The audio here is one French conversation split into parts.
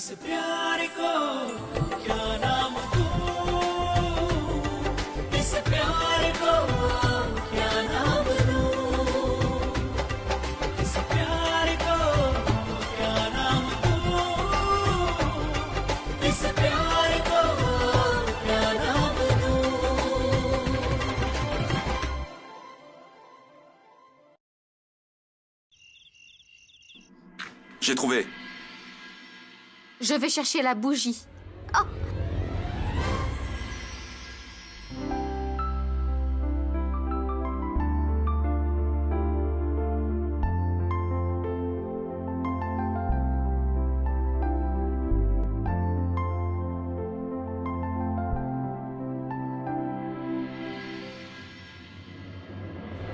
इस प्यार को क्या नाम दूं, इस प्यार को क्या नाम दूं, इस प्यार को क्या नाम दूं, इस प्यार को क्या नाम दूं। J'ai trouvé. Je vais chercher la bougie. Oh!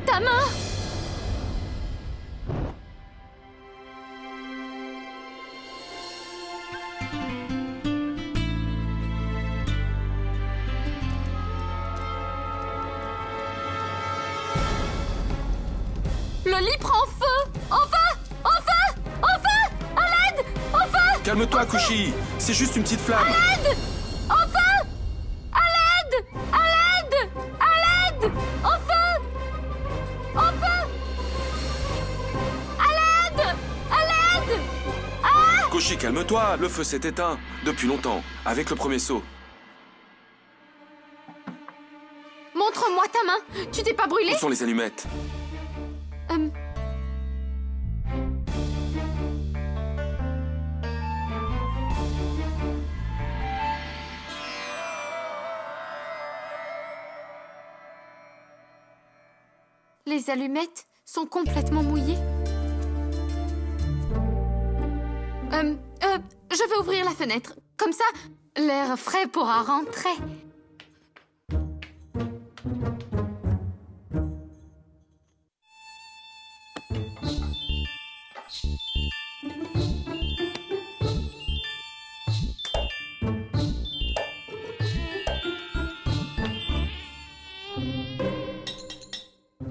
Ta main! Le lit prend feu! Enfin! Enfin! Enfin! À l'aide! Enfin! Calme-toi, Kushi. C'est juste une petite flamme. Enfin! À l'aide! À l'aide! À l'aide! Enfin! Enfin! À l'aide! À l'aide! Ah! Kushi, calme-toi. Le feu s'est éteint. Depuis longtemps. Avec le premier saut. Montre-moi ta main! Tu t'es pas brûlé? Où sont les allumettes? Les allumettes sont complètement mouillées. Je vais ouvrir la fenêtre. Comme ça, l'air frais pourra rentrer.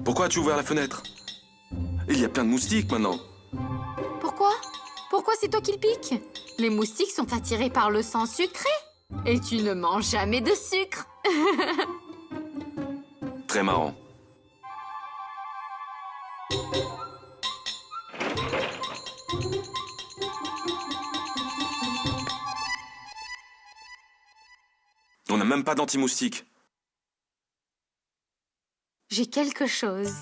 Pourquoi as-tu ouvert la fenêtre? Il y a plein de moustiques maintenant. Pourquoi? Pourquoi c'est toi qui le piques? Les moustiques sont attirés par le sang sucré. Et tu ne manges jamais de sucre. Très marrant. On n'a même pas d'anti-moustique. J'ai quelque chose.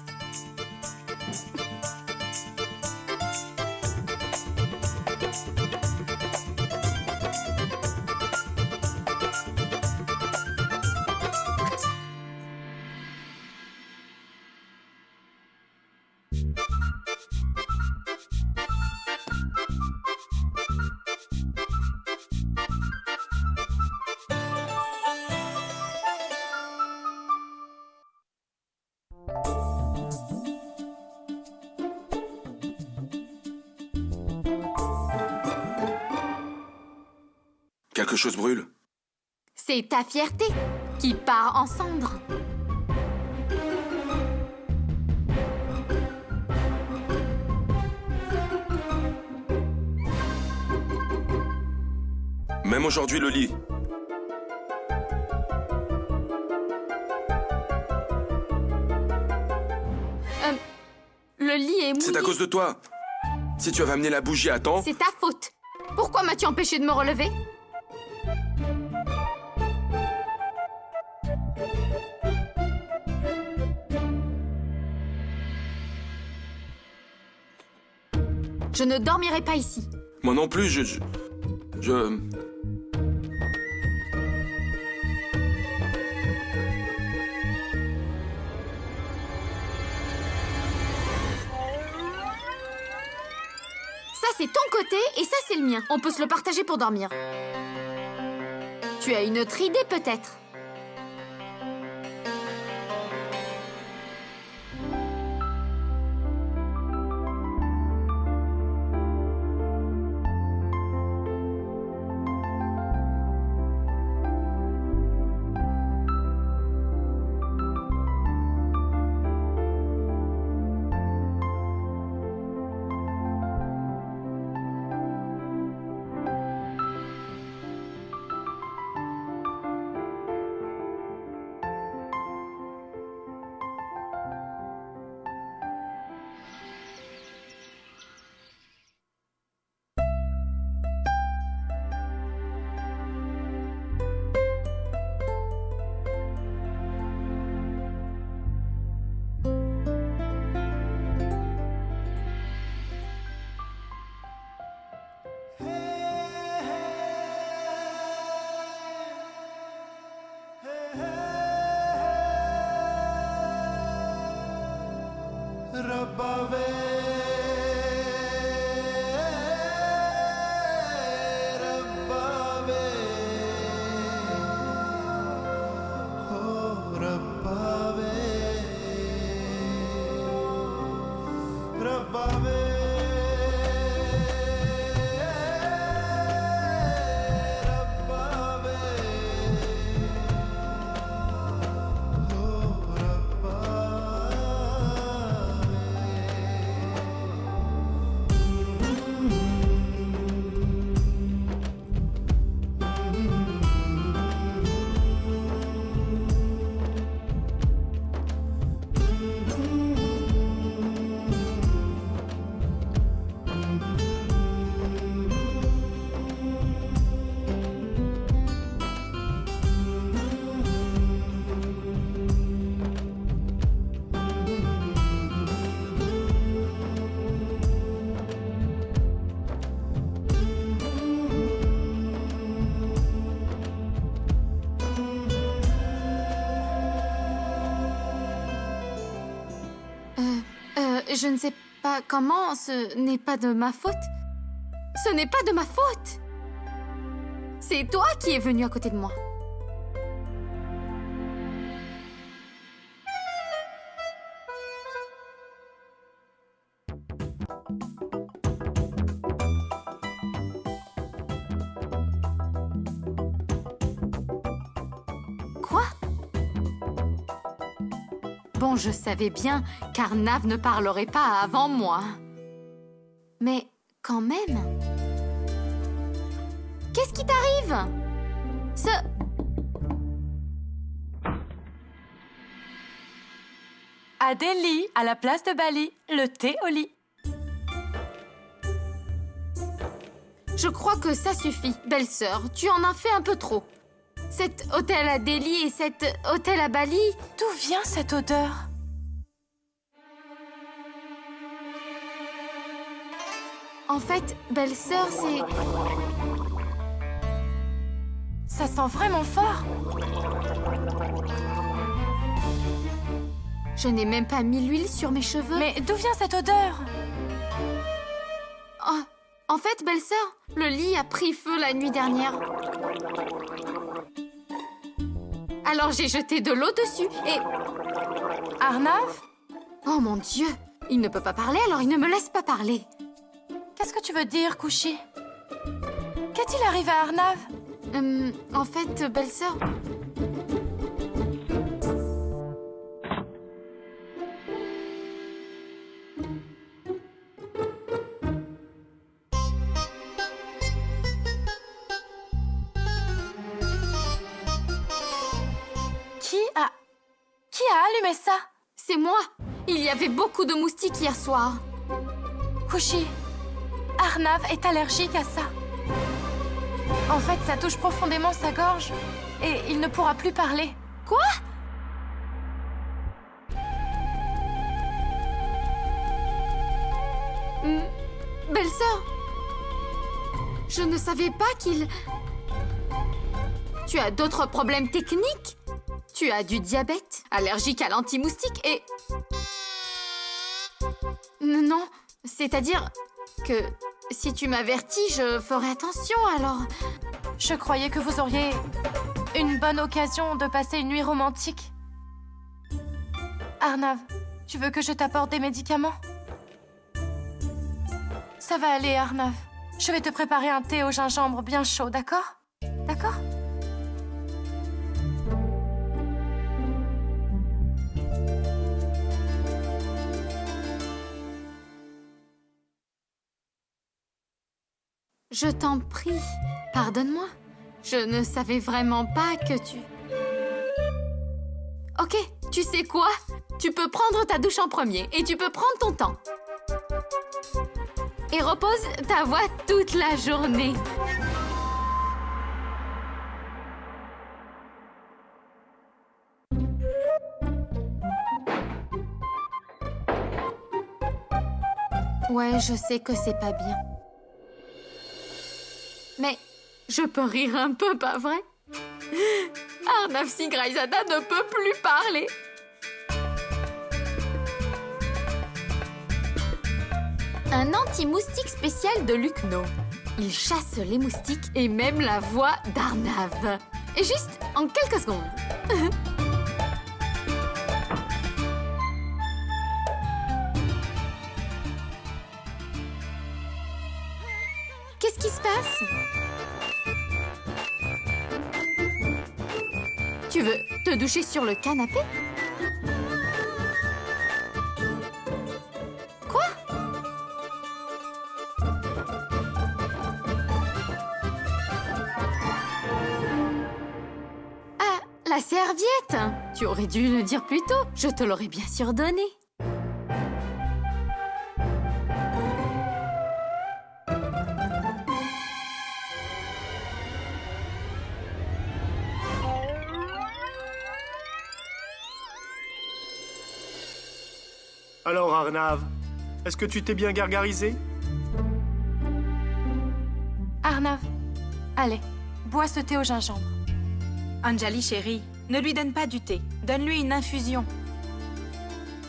Quelque chose brûle. C'est ta fierté qui part en cendres. Même aujourd'hui, le lit. Le lit est mouillé. C'est à cause de toi. Si tu avais amené la bougie à temps... C'est ta faute. Pourquoi m'as-tu empêché de me relever? Je ne dormirai pas ici. Moi non plus, je... Ça, c'est ton côté et ça, c'est le mien. On peut se le partager pour dormir. Tu as une autre idée, peut-être? रब्बावे रब्बावे हो रब्बावे रब्बावे Je ne sais pas comment, ce n'est pas de ma faute. Ce n'est pas de ma faute. C'est toi qui es venu à côté de moi. Quoi? Bon, je savais bien qu'Arnav ne parlerait pas avant moi. Mais quand même... Qu'est-ce qui t'arrive? Adélie, à la place de Bali, le thé au lit. Je crois que ça suffit, belle-sœur. Tu en as fait un peu trop. Cet hôtel à Delhi et cet hôtel à Bali... D'où vient cette odeur? En fait, belle-sœur, c'est... Ça sent vraiment fort. Je n'ai même pas mis l'huile sur mes cheveux. Mais d'où vient cette odeur? Oh, en fait, belle-sœur, le lit a pris feu la nuit dernière. Alors j'ai jeté de l'eau dessus et... Arnav? Oh mon Dieu! Il ne peut pas parler, alors il ne me laisse pas parler. Qu'est-ce que tu veux dire, Kushi? Qu'est-il arrivé à Arnav? En fait, belle-sœur... Qui a allumé ça? C'est moi! Il y avait beaucoup de moustiques hier soir. Kushi, Arnav est allergique à ça. En fait, ça touche profondément sa gorge et il ne pourra plus parler. Quoi? Belle-sœur, je ne savais pas qu'il... Tu as d'autres problèmes techniques? Tu as du diabète, allergique à l'anti-moustique et... Non, c'est-à-dire que si tu m'avertis, je ferai attention, alors... Je croyais que vous auriez une bonne occasion de passer une nuit romantique. Arnav, tu veux que je t'apporte des médicaments? Ça va aller, Arnav. Je vais te préparer un thé au gingembre bien chaud, d'accord? D'accord? Je t'en prie, pardonne-moi. Je ne savais vraiment pas que tu... Ok, tu sais quoi? Tu peux prendre ta douche en premier et tu peux prendre ton temps. Et repose ta voix toute la journée. Ouais, je sais que c'est pas bien. Mais je peux rire un peu, pas vrai? Arnav Singh Raizada ne peut plus parler. un anti-moustique spécial de Lucno. Il chasse les moustiques et même la voix d'Arnav. Et juste en quelques secondes. Qu'est-ce qui se passe? Tu veux te doucher sur le canapé? Quoi? Ah, la serviette! Tu aurais dû le dire plus tôt. Je te l'aurais bien sûr donné. Alors Arnav, est-ce que tu t'es bien gargarisé? Arnav, allez, bois ce thé au gingembre. Anjali, chérie, ne lui donne pas du thé. Donne-lui une infusion.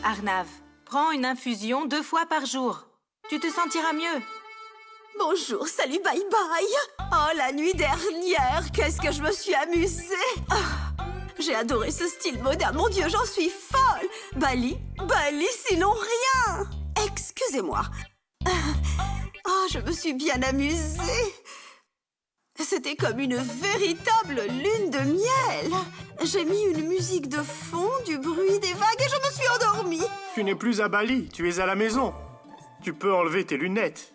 Arnav, prends une infusion 2 fois par jour. Tu te sentiras mieux. Bonjour, salut, bye bye. Oh, la nuit dernière, qu'est-ce que je me suis amusée. J'ai adoré ce style moderne, mon Dieu, j'en suis folle. Bali, sinon rien. Excusez-moi. Oh, je me suis bien amusée. C'était comme une véritable lune de miel. J'ai mis une musique de fond, du bruit des vagues et je me suis endormie. Tu n'es plus à Bali, tu es à la maison. Tu peux enlever tes lunettes.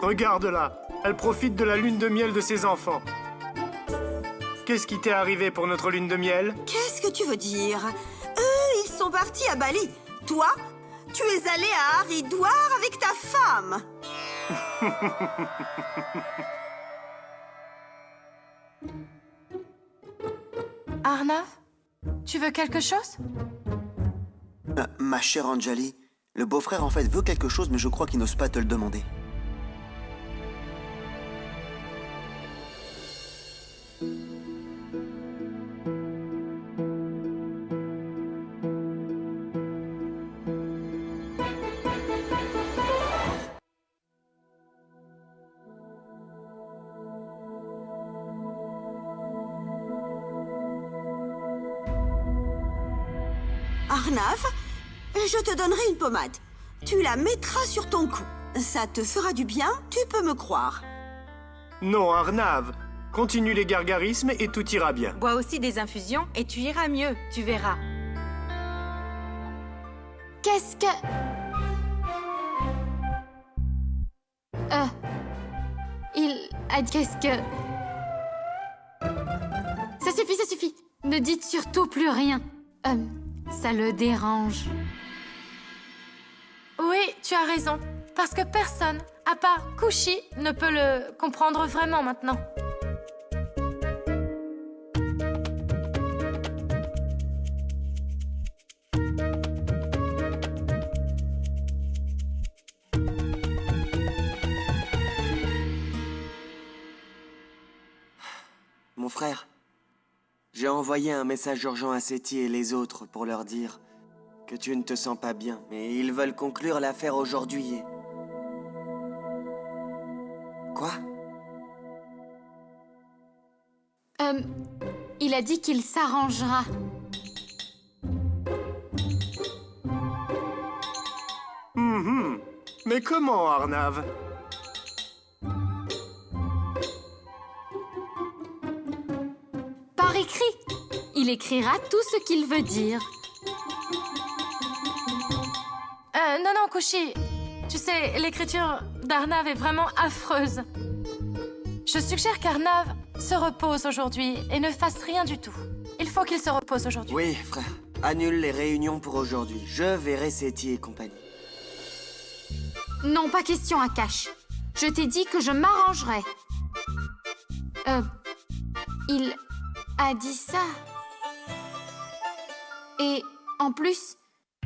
Regarde-la, elle profite de la lune de miel de ses enfants. Qu'est-ce qui t'est arrivé pour notre lune de miel? Qu'est-ce que tu veux dire? Eux, ils sont partis à Bali. Toi, tu es allé à Haridwar avec ta femme. Arnav, tu veux quelque chose? Ma chère Anjali, le beau-frère en fait veut quelque chose, mais je crois qu'il n'ose pas te le demander. Arnav, je te donnerai une pommade. Tu la mettras sur ton cou. Ça te fera du bien, tu peux me croire. Non, Arnav, continue les gargarismes et tout ira bien. Bois aussi des infusions et tu iras mieux, tu verras. Qu'est-ce que... Il a dit qu'est-ce que... Ça suffit. Ne dites surtout plus rien. Ça le dérange. Oui, tu as raison. Parce que personne, à part Kushi, ne peut le comprendre vraiment maintenant. Mon frère, j'ai envoyé un message urgent à Seti et les autres pour leur dire que tu ne te sens pas bien, mais ils veulent conclure l'affaire aujourd'hui. Quoi? Il a dit qu'il s'arrangera. Mais comment, Arnav? Par écrit. Il écrira tout ce qu'il veut dire. Non, Kushi. Tu sais, l'écriture d'Arnav est vraiment affreuse. Je suggère qu'Arnav se repose aujourd'hui et ne fasse rien du tout. Il faut qu'il se repose aujourd'hui. Oui, frère. Annule les réunions pour aujourd'hui. Je verrai Seti et compagnie. Non, pas question, Akash. Je t'ai dit que je m'arrangerai. Il a dit ça. Et en plus,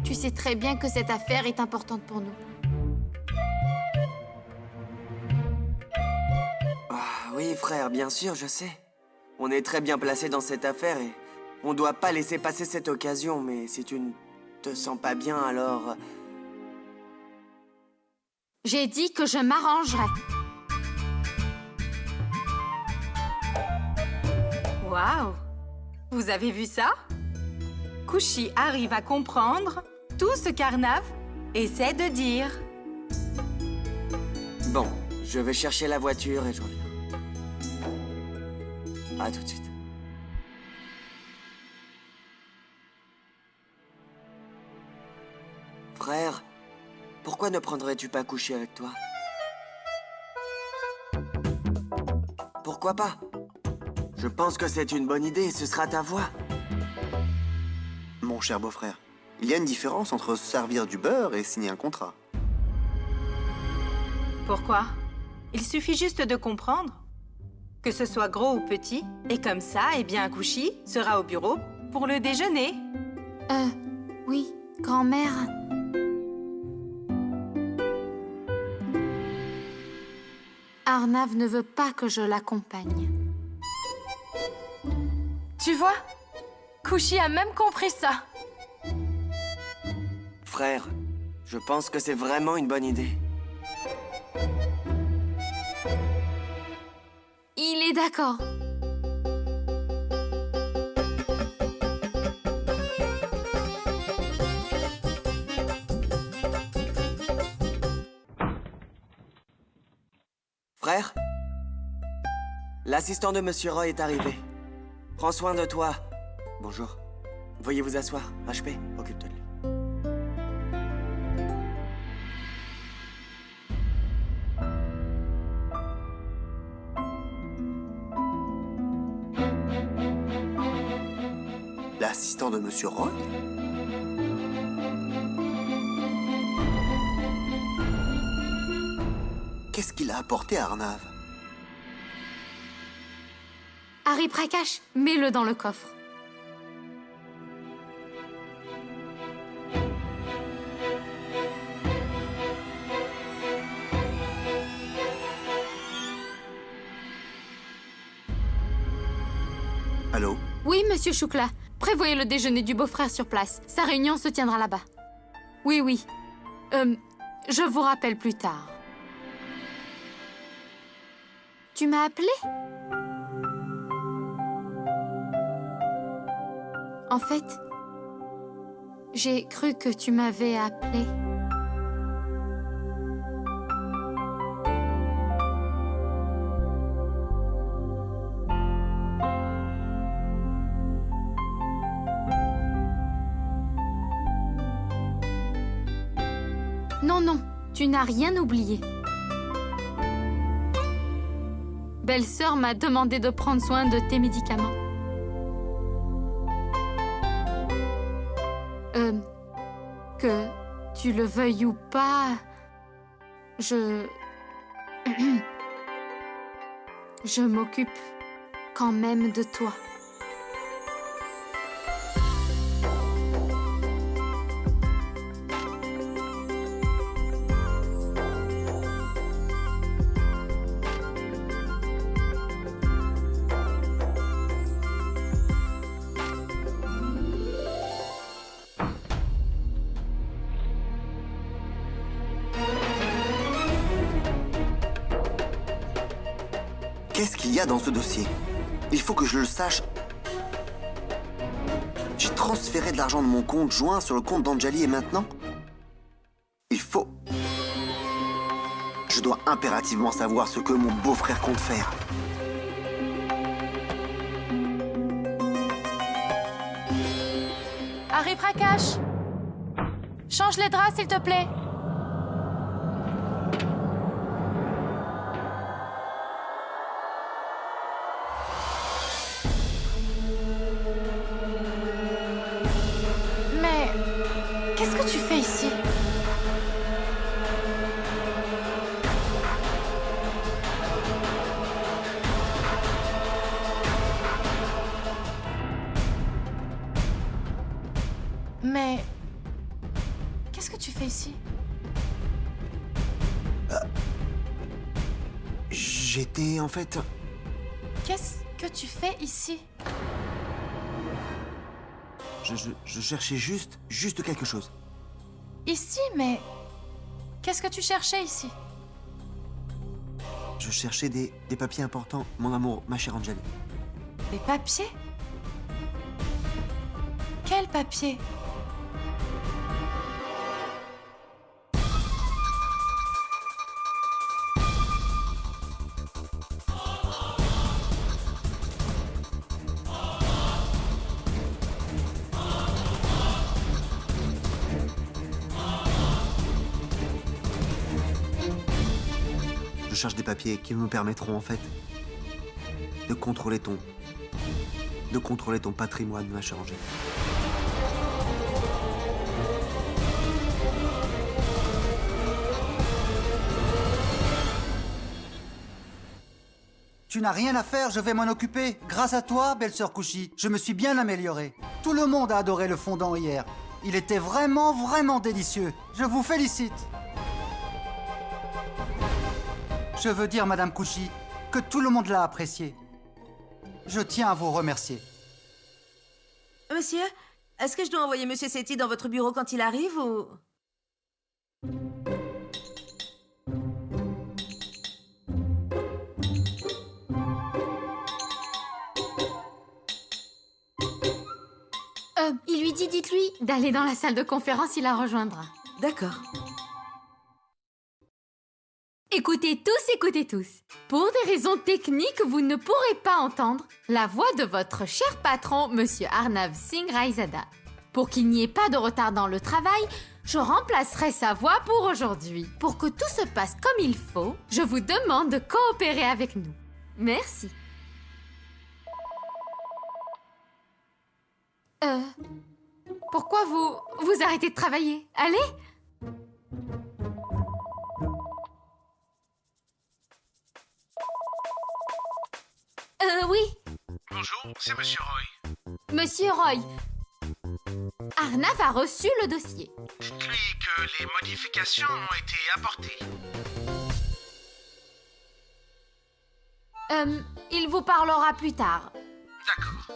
tu sais très bien que cette affaire est importante pour nous. Ah, oui, frère, bien sûr, je sais. On est très bien placé dans cette affaire et on doit pas laisser passer cette occasion. Mais si tu ne te sens pas bien, alors... J'ai dit que je m'arrangerais. Waouh! Vous avez vu ça? Kushi arrive à comprendre tout ce qu'Arnav essaie de dire. Bon, je vais chercher la voiture et je reviens. À tout de suite. Frère, pourquoi ne prendrais-tu pas coucher avec toi? Pourquoi pas? Je pense que c'est une bonne idée, ce sera ta voix. Mon cher beau-frère, il y a une différence entre se servir du beurre et signer un contrat. Pourquoi? Il suffit juste de comprendre. Que ce soit gros ou petit, et comme ça, eh bien, Kushi sera au bureau pour le déjeuner. Oui, grand-mère. Arnav ne veut pas que je l'accompagne. Tu vois? Kushi a même compris ça. Frère, je pense que c'est vraiment une bonne idée. Il est d'accord. Frère? L'assistant de Monsieur Roy est arrivé. Prends soin de toi. Bonjour. Veuillez vous asseoir. HP, occupe-toi de lui. L'assistant de Monsieur Roy? Qu'est-ce qu'il a apporté à Arnav? Harry Prakash, mets-le dans le coffre. Allô? Oui, monsieur Choukla. Prévoyez le déjeuner du beau-frère sur place. Sa réunion se tiendra là-bas. Oui, oui. Je vous rappelle plus tard. Tu m'as appelé? En fait, j'ai cru que tu m'avais appelé. Non, non, tu n'as rien oublié. Belle-sœur m'a demandé de prendre soin de tes médicaments. Que tu le veuilles ou pas, je m'occupe quand même de toi. Qu'est-ce qu'il y a dans ce dossier? Il faut que je le sache. J'ai transféré de l'argent de mon compte joint sur le compte d'Anjali et maintenant? Il faut... Je dois impérativement savoir ce que mon beau-frère compte faire. Harry Prakash, change les draps, s'il te plaît. Mais qu'est-ce que tu fais ici? Mais qu'est-ce que tu fais ici? J'étais en fait... Qu'est-ce que tu fais ici? Je cherchais juste quelque chose. Ici, mais Qu'est-ce que tu cherchais ici? Je cherchais des papiers importants, mon amour, ma chère Anjali. Des papiers? Quels papiers? Je cherche des papiers qui nous permettront en fait de contrôler ton patrimoine, ma chère Angèle. Tu n'as rien à faire, je vais m'en occuper. Grâce à toi, belle sœur Couchy, je me suis bien amélioré. Tout le monde a adoré le fondant hier. Il était vraiment, vraiment délicieux. Je vous félicite. Je veux dire, Madame Couchy, que tout le monde l'a apprécié. Je tiens à vous remercier. Monsieur, est-ce que je dois envoyer Monsieur Setti dans votre bureau quand il arrive ou... Il lui dit, dites-lui, d'aller dans la salle de conférence, il la rejoindra. D'accord. Écoutez tous. Pour des raisons techniques, vous ne pourrez pas entendre la voix de votre cher patron, Monsieur Arnav Singh Raizada. Pour qu'il n'y ait pas de retard dans le travail, je remplacerai sa voix pour aujourd'hui. Pour que tout se passe comme il faut, je vous demande de coopérer avec nous. Merci. Pourquoi vous arrêtez de travailler? Allez! Oui. Bonjour, c'est Monsieur Roy. Monsieur Roy. Arnav a reçu le dossier. Dites-lui que les modifications ont été apportées. Il vous parlera plus tard. D'accord.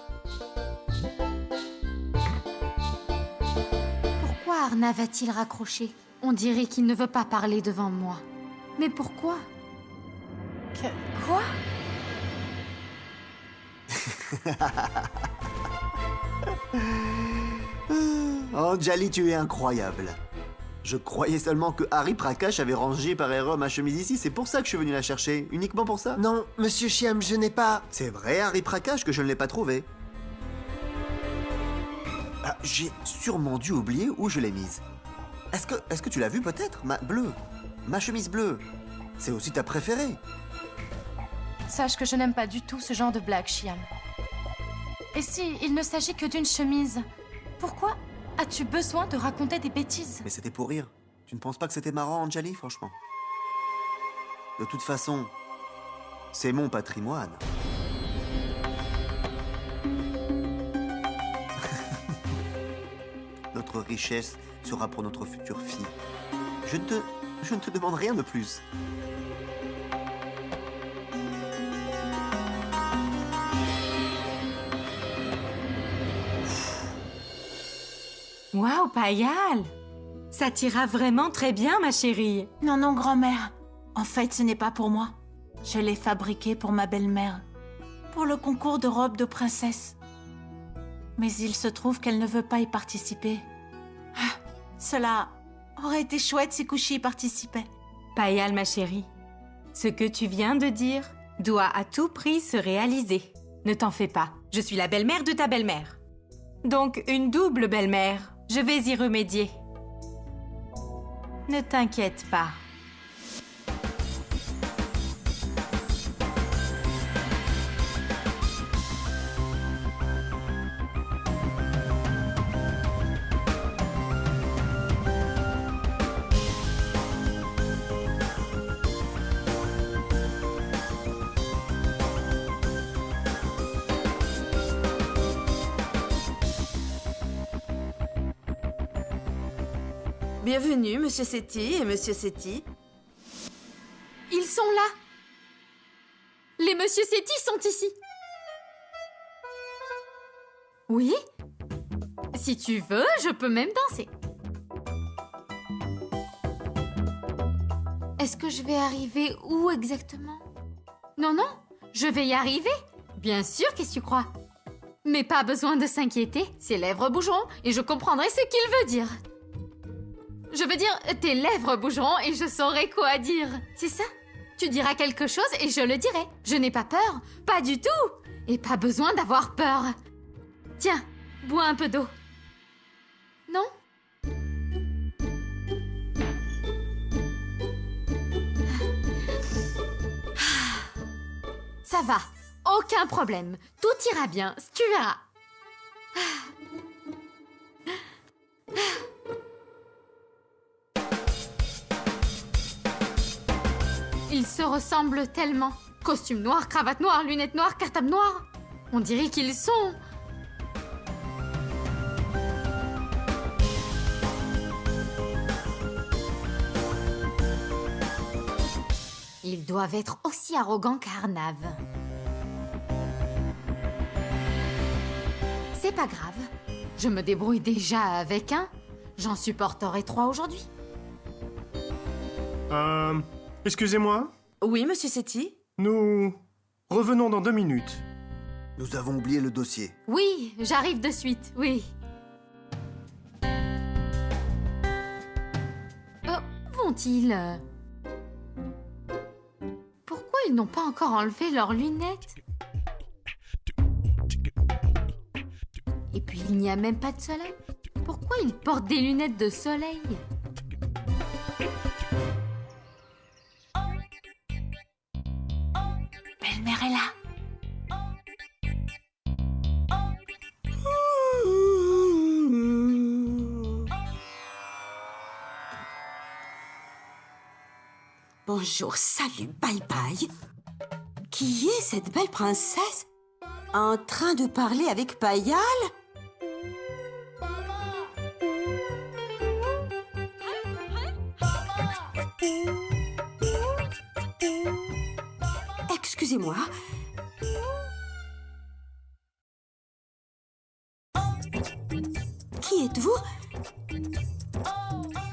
Pourquoi Arnav a-t-il raccroché? On dirait qu'il ne veut pas parler devant moi. Mais pourquoi? Quoi? Anjali, tu es incroyable. Je croyais seulement que Harry Prakash avait rangé par erreur ma chemise ici. C'est pour ça que je suis venu la chercher. Uniquement pour ça. Non, Monsieur Shyam, je n'ai pas... C'est vrai, Harry Prakash, que je ne l'ai pas trouvé. Ah, j'ai sûrement dû oublier où je l'ai mise. Est-ce que tu l'as vue peut-être? Ma chemise bleue. C'est aussi ta préférée. Sache que je n'aime pas du tout ce genre de blague, Shyam. Et si il ne s'agit que d'une chemise, pourquoi as-tu besoin de raconter des bêtises? Mais c'était pour rire. Tu ne penses pas que c'était marrant, Anjali, franchement? De toute façon, c'est mon patrimoine. Notre richesse sera pour notre future fille. Je ne te demande rien de plus. Waouh, Payal! Ça t'ira vraiment très bien, ma chérie. Non, grand-mère. En fait, ce n'est pas pour moi. Je l'ai fabriqué pour ma belle-mère. Pour le concours de robe de princesse. Mais il se trouve qu'elle ne veut pas y participer. Ah, cela aurait été chouette si Couchy y participait. Payal, ma chérie, ce que tu viens de dire doit à tout prix se réaliser. Ne t'en fais pas, je suis la belle-mère de ta belle-mère. Donc, une double belle-mère. Je vais y remédier. Ne t'inquiète pas. Bienvenue, Monsieur Setti et Monsieur Setti. Ils sont là. Les Monsieur Setti sont ici. Oui? Si tu veux, je peux même danser. Est-ce que je vais arriver où exactement? Non, non, je vais y arriver. Bien sûr, qu'est-ce que tu crois? Mais pas besoin de s'inquiéter, ses lèvres bougeront et je comprendrai ce qu'il veut dire. Je veux dire, tes lèvres bougeront et je saurai quoi dire. C'est ça? Tu diras quelque chose et je le dirai. Je n'ai pas peur, pas du tout. Et pas besoin d'avoir peur. Tiens, bois un peu d'eau. Non? Ça va, aucun problème. Tout ira bien, tu verras. Ils se ressemblent tellement. Costume noir, cravate noire, lunettes noires, cartable noir. On dirait qu'ils sont... Ils doivent être aussi arrogants qu'Arnav. C'est pas grave. Je me débrouille déjà avec un. J'en supporterai 3 aujourd'hui. Excusez-moi? Oui, monsieur Setti? Nous revenons dans 2 minutes. Nous avons oublié le dossier. Oui, j'arrive de suite, oui. Vont-ils... Pourquoi ils n'ont pas encore enlevé leurs lunettes? Et puis il n'y a même pas de soleil. Pourquoi ils portent des lunettes de soleil? Belle-mère est là. Bonjour, salut, bye bye. Qui est cette belle princesse en train de parler avec Payal? Excusez-moi. Qui êtes-vous?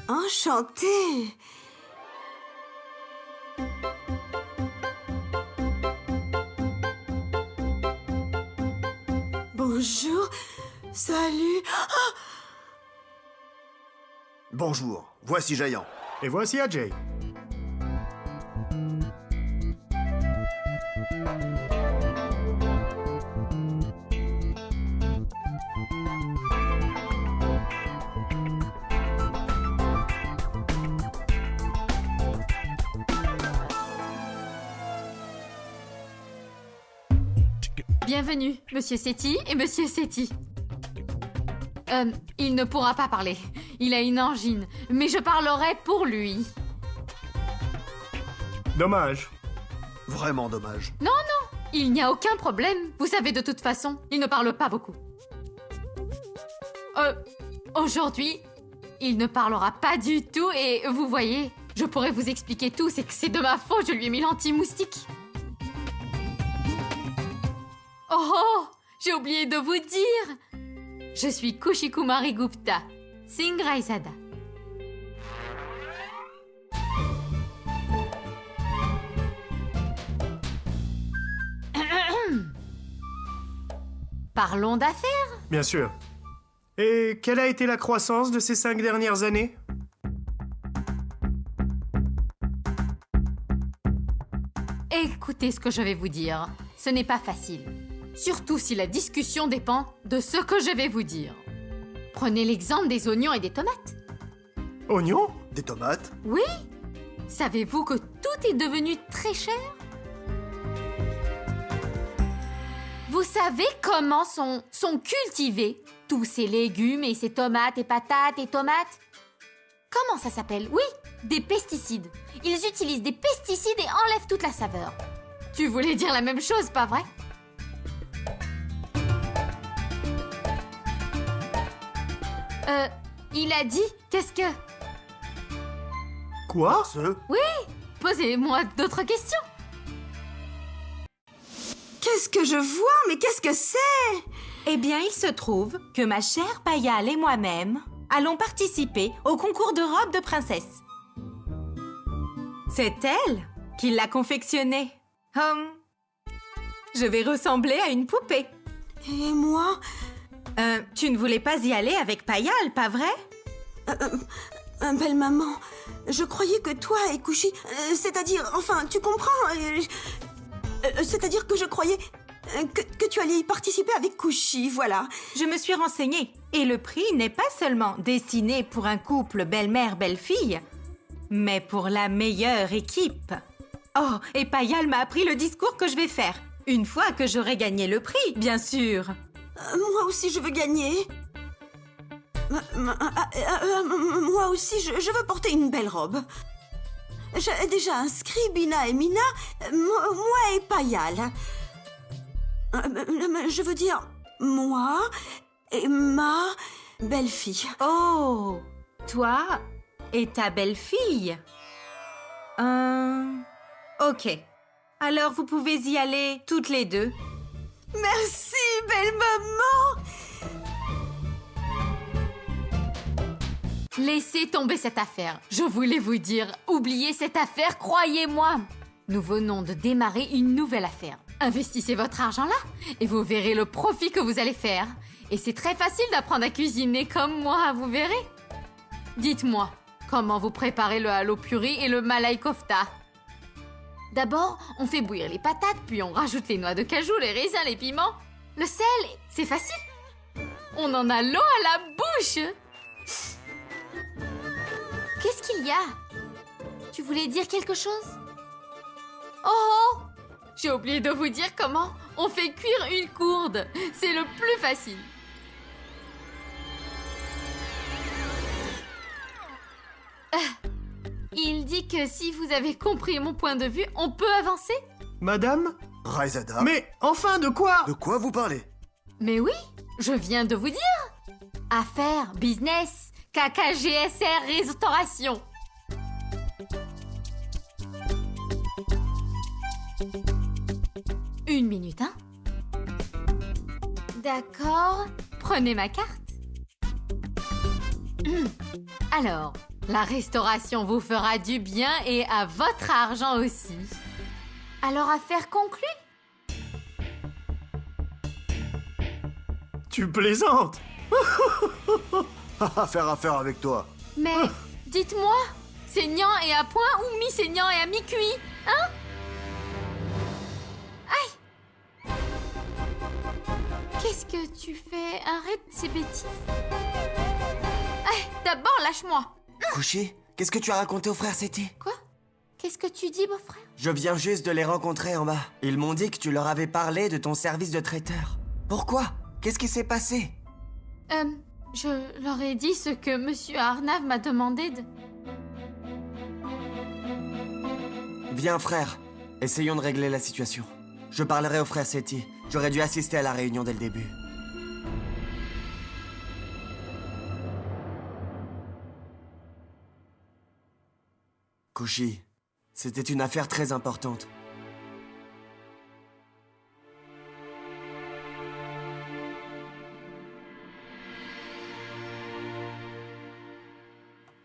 Enchantée. Bonjour. Salut. Ah! Bonjour, voici Jayan. Et voici Ajay. Bienvenue, Monsieur Setti et Monsieur Setti. Il ne pourra pas parler. Il a une angine, mais je parlerai pour lui. Dommage. Vraiment dommage. Non, non, il n'y a aucun problème. Vous savez, de toute façon, il ne parle pas beaucoup. Aujourd'hui, il ne parlera pas du tout et vous voyez, je pourrais vous expliquer tout, c'est que c'est de ma faute, je lui ai mis l'anti-moustique. Oh, j'ai oublié de vous dire. Je suis Kushi Kumari Gupta, Singh Raizada. Parlons d'affaires. Bien sûr. Et quelle a été la croissance de ces 5 dernières années? Écoutez ce que je vais vous dire. Ce n'est pas facile. Surtout si la discussion dépend de ce que je vais vous dire. Prenez l'exemple des oignons et des tomates. Oignons? Des tomates? Oui. Savez-vous que tout est devenu très cher? Vous savez comment sont cultivés tous ces légumes et ces tomates et patates et tomates? Comment ça s'appelle? Oui, des pesticides. Ils utilisent des pesticides et enlèvent toute la saveur. Tu voulais dire la même chose, pas vrai? Il a dit, qu'est-ce que... Quoi? Oui, posez-moi d'autres questions. Qu'est-ce que je vois? Mais qu'est-ce que c'est? Eh bien, il se trouve que ma chère Payal et moi-même allons participer au concours de robe de princesse. C'est elle qui l'a confectionnée. Je vais ressembler à une poupée. Et moi? Tu ne voulais pas y aller avec Payal, pas vrai? Belle maman, je croyais que toi et Kushi... c'est-à-dire, enfin, tu comprends? C'est-à-dire que je croyais que tu allais y participer avec Kushi, voilà. Je me suis renseignée. Et le prix n'est pas seulement destiné pour un couple belle-mère-belle-fille, mais pour la meilleure équipe. Oh, et Payal m'a appris le discours que je vais faire. Une fois que j'aurai gagné le prix, bien sûr. Moi aussi, je veux gagner. Moi aussi, je veux porter une belle robe. J'ai déjà inscrit Bina et Mina, moi et Payal. Je veux dire, moi et ma belle-fille. Oh, toi et ta belle-fille. Ok. Alors, vous pouvez y aller toutes les deux. Merci, belle maman! Laissez tomber cette affaire. Je voulais vous dire, oubliez cette affaire, croyez-moi. Nous venons de démarrer une nouvelle affaire. Investissez votre argent là et vous verrez le profit que vous allez faire. Et c'est très facile d'apprendre à cuisiner comme moi, vous verrez. Dites-moi, comment vous préparez le halo puri et le malai kofta? D'abord, on fait bouillir les patates, puis on rajoute les noix de cajou, les raisins, les piments. Le sel, c'est facile. On en a l'eau à la bouche. Qu'est-ce qu'il y a? Tu voulais dire quelque chose? Oh! J'ai oublié de vous dire comment on fait cuire une gourde. C'est le plus facile. Il dit que si vous avez compris mon point de vue, on peut avancer? Madame? Raizada. Mais enfin, de quoi? De quoi vous parlez? Mais oui, je viens de vous dire. Affaires, business, KKGSR, restauration. Une minute, hein? D'accord, prenez ma carte. Alors, la restauration vous fera du bien et à votre argent aussi. Alors, affaire conclue? Tu plaisantes? Faire affaire avec toi. Mais, dites-moi, saignant et à point ou mi-saignant et à mi-cuit, hein? Aïe! Qu'est-ce que tu fais? Arrête ces bêtises. Aïe, d'abord, lâche-moi. Kushi, qu'est-ce que tu as raconté aux frères Seti? Quoi? Qu'est-ce que tu dis, beau-frère? Je viens juste de les rencontrer en bas. Ils m'ont dit que tu leur avais parlé de ton service de traiteur. Pourquoi? Qu'est-ce qui s'est passé? Je leur ai dit ce que Monsieur Arnav m'a demandé de... Viens, frère. Essayons de régler la situation. Je parlerai aux frères Seti. J'aurais dû assister à la réunion dès le début. Kushi, c'était une affaire très importante.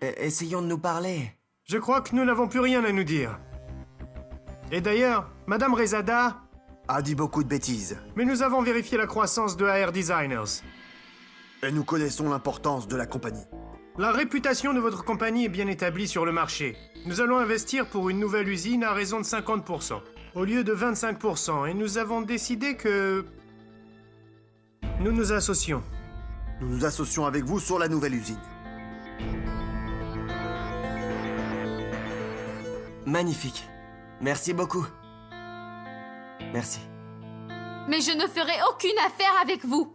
Essayons de nous parler. Je crois que nous n'avons plus rien à nous dire. Et d'ailleurs, Madame Raizada a dit beaucoup de bêtises. Mais nous avons vérifié la croissance de AR Designers. Et nous connaissons l'importance de la compagnie. La réputation de votre compagnie est bien établie sur le marché. Nous allons investir pour une nouvelle usine à raison de 50%, au lieu de 25%, et nous avons décidé que... nous nous associons. Nous nous associons avec vous sur la nouvelle usine. Magnifique. Merci beaucoup. Merci. Mais je ne ferai aucune affaire avec vous.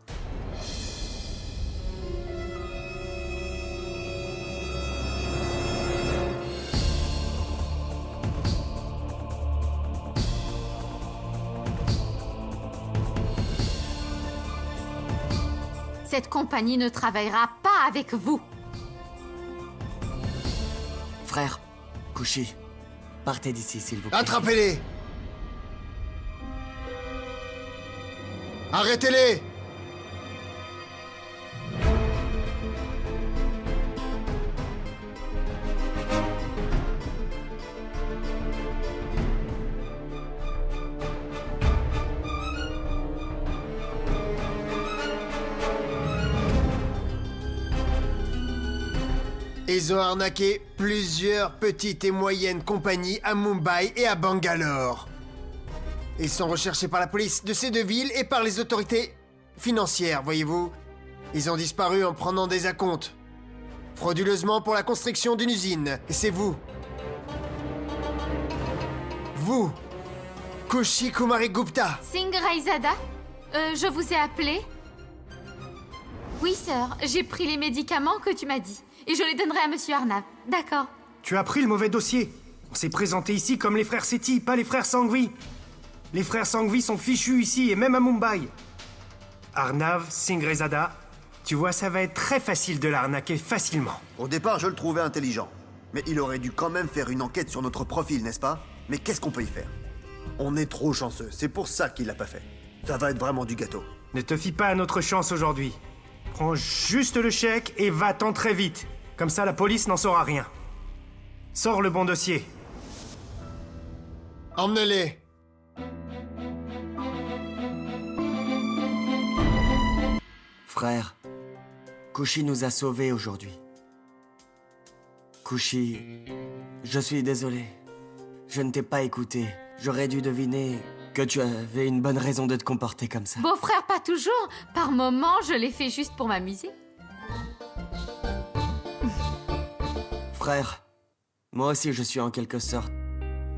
Cette compagnie ne travaillera pas avec vous. Frère, Kushi, partez d'ici, s'il vous plaît. Attrapez-les! Arrêtez-les! Ils ont arnaqué plusieurs petites et moyennes compagnies à Mumbai et à Bangalore. Ils sont recherchés par la police de ces deux villes et par les autorités financières, voyez-vous. Ils ont disparu en prenant des acomptes. Frauduleusement pour la construction d'une usine. Et c'est vous. Vous, Kushi Kumari Gupta. Singh Raizada, je vous ai appelé. Oui, sœur, j'ai pris les médicaments que tu m'as dit. Et je les donnerai à Monsieur Arnav. D'accord. Tu as pris le mauvais dossier. On s'est présenté ici comme les frères Sethi, pas les frères Sanghvi. Les frères Sanghvi sont fichus ici et même à Mumbai. Arnav Singh Raizada, tu vois, ça va être très facile de l'arnaquer facilement. Au départ, je le trouvais intelligent. Mais il aurait dû quand même faire une enquête sur notre profil, n'est-ce pas? Mais qu'est-ce qu'on peut y faire? On est trop chanceux, c'est pour ça qu'il l'a pas fait. Ça va être vraiment du gâteau. Ne te fie pas à notre chance aujourd'hui. Prends juste le chèque et va-t'en très vite. Comme ça, la police n'en saura rien. Sors le bon dossier. Emmenez-les. Frère, Kushi nous a sauvés aujourd'hui. Kushi, je suis désolé. Je ne t'ai pas écouté. J'aurais dû deviner que tu avais une bonne raison de te comporter comme ça. Beau-frère, pas toujours. Par moments, je l'ai fait juste pour m'amuser. Frère, moi aussi je suis en quelque sorte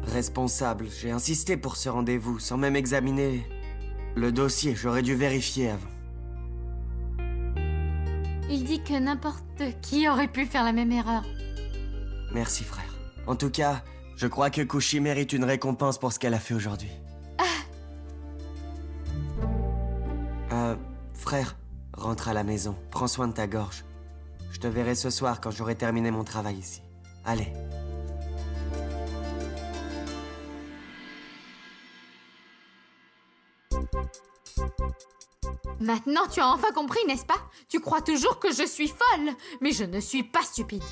responsable. J'ai insisté pour ce rendez-vous sans même examiner le dossier. J'aurais dû vérifier avant. Il dit que n'importe qui aurait pu faire la même erreur. Merci, frère. En tout cas, je crois que Kushi mérite une récompense pour ce qu'elle a fait aujourd'hui. Frère, rentre à la maison. Prends soin de ta gorge. Je te verrai ce soir quand j'aurai terminé mon travail ici. Allez. Maintenant, tu as enfin compris, n'est-ce pas? Tu crois toujours que je suis folle, mais je ne suis pas stupide.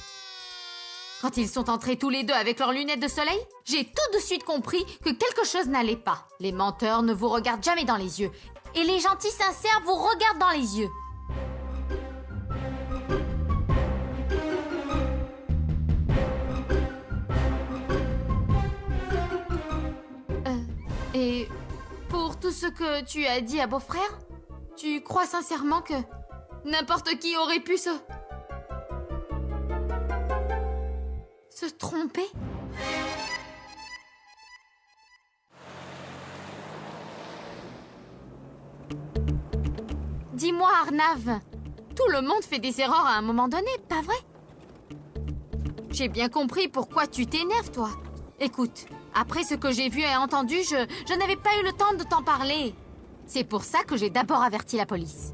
Quand ils sont entrés tous les deux avec leurs lunettes de soleil, j'ai tout de suite compris que quelque chose n'allait pas. Les menteurs ne vous regardent jamais dans les yeux, et les gentils sincères vous regardent dans les yeux. Et pour tout ce que tu as dit à beau-frère, tu crois sincèrement que n'importe qui aurait pu se tromper? Dis-moi, Arnav, tout le monde fait des erreurs à un moment donné, pas vrai? J'ai bien compris pourquoi tu t'énerves, toi. Écoute, après ce que j'ai vu et entendu, je n'avais pas eu le temps de t'en parler. C'est pour ça que j'ai d'abord averti la police.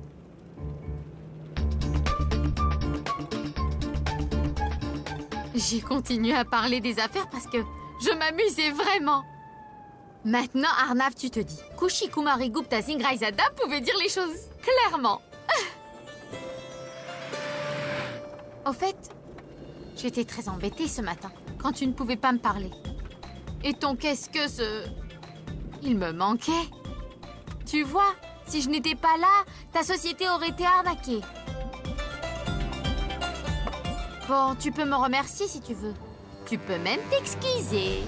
J'ai continué à parler des affaires parce que je m'amusais vraiment. Maintenant, Arnav, tu te dis, Kushi Kumari Gupta Singh Raizada pouvait dire les choses clairement. Au fait, j'étais très embêtée ce matin quand tu ne pouvais pas me parler. Et ton qu'est-ce que ce... Il me manquait. Tu vois, si je n'étais pas là, ta société aurait été arnaquée. Bon, tu peux me remercier si tu veux. Tu peux même t'excuser.